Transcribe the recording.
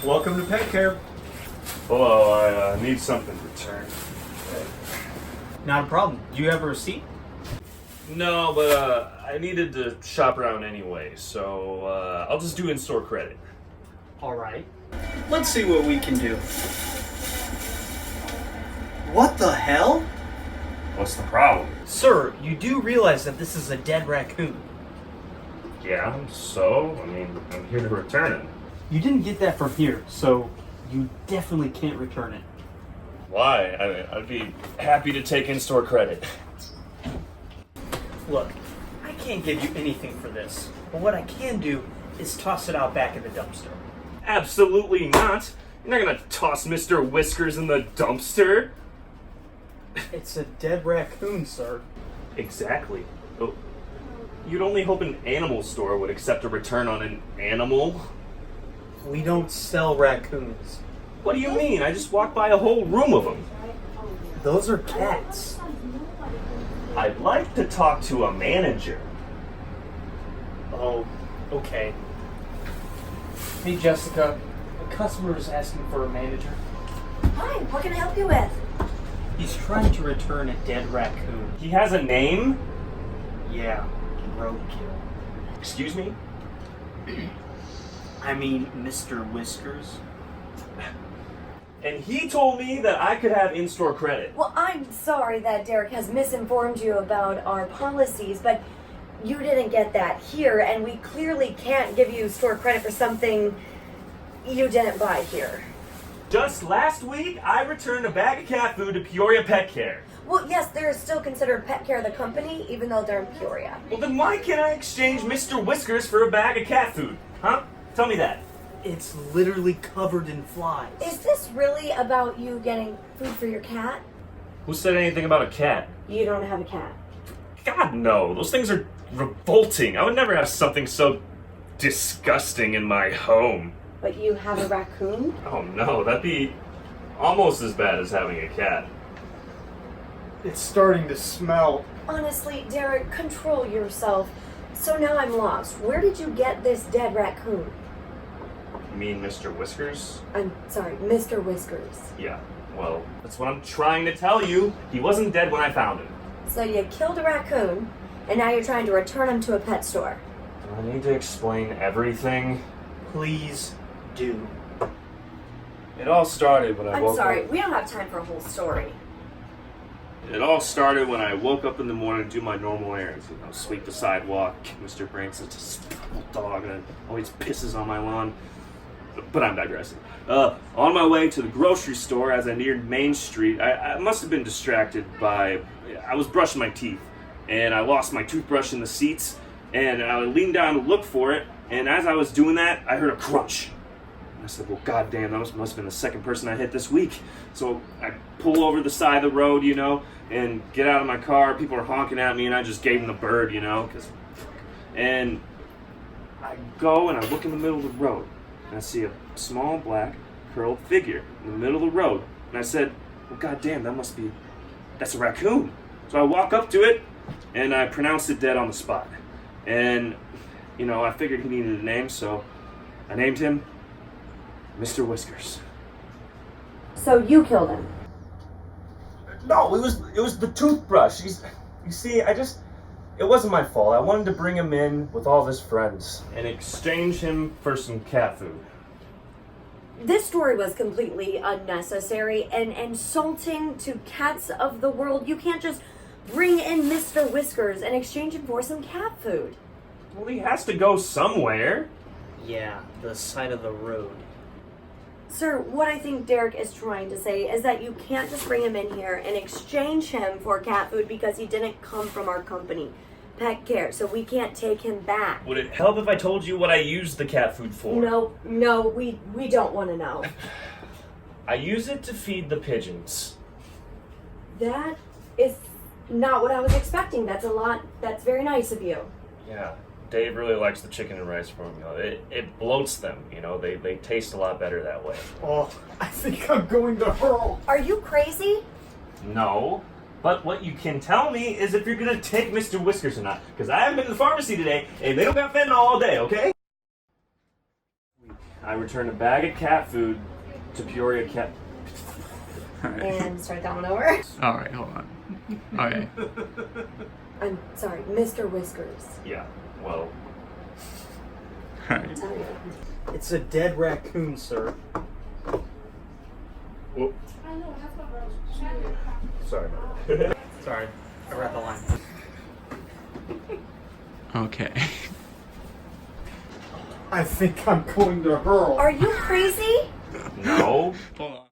Welcome to PetCare. Hello, I need something returned. Not a problem. Do you have a receipt? No, but I needed to shop around anyway, so I'll just do in-store credit. All right. Let's see what we can do. What the hell? What's the problem? Sir, you do realize that this is a dead raccoon. Yeah, so, I'm here to return it. You didn't get that from here, so you definitely can't return it. Why? I'd be happy to take in-store credit. Look, I can't give you anything for this, but what I can do is toss it out back in the dumpster. Absolutely not! You're not gonna toss Mr. Whiskers in the dumpster! It's a dead raccoon, sir. Exactly. Oh, you'd only hope an animal store would accept a return on an animal? We don't sell raccoons. What do you mean? I just walked by a whole room of them. Those are cats. I'd like to talk to a manager. Oh, okay. Hey, Jessica. A customer is asking for a manager. Hi, what can I help you with? He's trying to return a dead raccoon. He has a name? Yeah, roadkill. Excuse me? I mean, Mr. Whiskers. And he told me that I could have in-store credit. Well, I'm sorry that Derek has misinformed you about our policies, but you didn't get that here, and we clearly can't give you store credit for something you didn't buy here. Just last week, I returned a bag of cat food to Peoria PetCare. Well, yes, they're still considered PetCare the company, even though they're in Peoria. Well, then why can't I exchange Mr. Whiskers for a bag of cat food? Huh? Tell me that. It's literally covered in flies. Is this really about you getting food for your cat? Who said anything about a cat? You don't have a cat. God, no. Those things are revolting. I would never have something so disgusting in my home. But you have a raccoon? Oh no, that'd be almost as bad as having a cat. It's starting to smell. Honestly, Derek, control yourself. So now I'm lost. Where did you get this dead raccoon? You mean Mr. Whiskers? I'm sorry, Mr. Whiskers. Yeah, well, that's what I'm trying to tell you. He wasn't dead when I found him. So you killed a raccoon, and now you're trying to return him to a pet store. Do I need to explain everything? Please do. It all started when I I'm woke sorry, up. we don't have time for a whole story. It all started when I woke up in the morning to do my normal errands. You know, sweep the sidewalk. Mr. Branks is just a dog and always pisses on my lawn. But I'm digressing. On my way to the grocery store as I neared Main Street, I must have been distracted by... I was brushing my teeth, and I lost my toothbrush in the seats, and I leaned down to look for it, and as I was doing that, I heard a crunch. And I said, well, goddamn, that must have been the second person I hit this week. So I pull over the side of the road, you know, and get out of my car. People are honking at me, and I just gave them the bird, you know, and I go and I look in the middle of the road, and I see a small black curled figure in the middle of the road. And I said, well, goddamn, that's a raccoon. So I walk up to it, and I pronounced it dead on the spot. And, you know, I figured he needed a name, so I named him Mr. Whiskers. So you killed him? No, it was the toothbrush. You see, it wasn't my fault. I wanted to bring him in with all of his friends and exchange him for some cat food. This story was completely unnecessary and insulting to cats of the world. You can't just bring in Mr. Whiskers and exchange him for some cat food. Well, he has to go somewhere. Yeah, the side of the road. Sir, what I think Derek is trying to say is that you can't just bring him in here and exchange him for cat food because he didn't come from our company, PetCare, so we can't take him back. Would it help if I told you what I used the cat food for? No, we don't want to know. I use it to feed the pigeons. That is not what I was expecting. That's very nice of you. Yeah, Dave really likes the chicken and rice formula. It bloats them, you know, they taste a lot better that way. Oh, I think I'm going to hurl. Are you crazy? No, but what you can tell me is if you're gonna take Mr. Whiskers or not, because I haven't been to the pharmacy today, and they don't got fentanyl all day, okay? I returned a bag of cat food to Peoria Cat. And start that one over. Alright, hold on. Okay. I'm sorry, Mr. Whiskers. Yeah, well, Alright. Tell you. It's a dead raccoon, sir. whoop. Sorry. Sorry, I read the line. Okay. I think I'm going to hurl. Are you crazy? No. Hold on.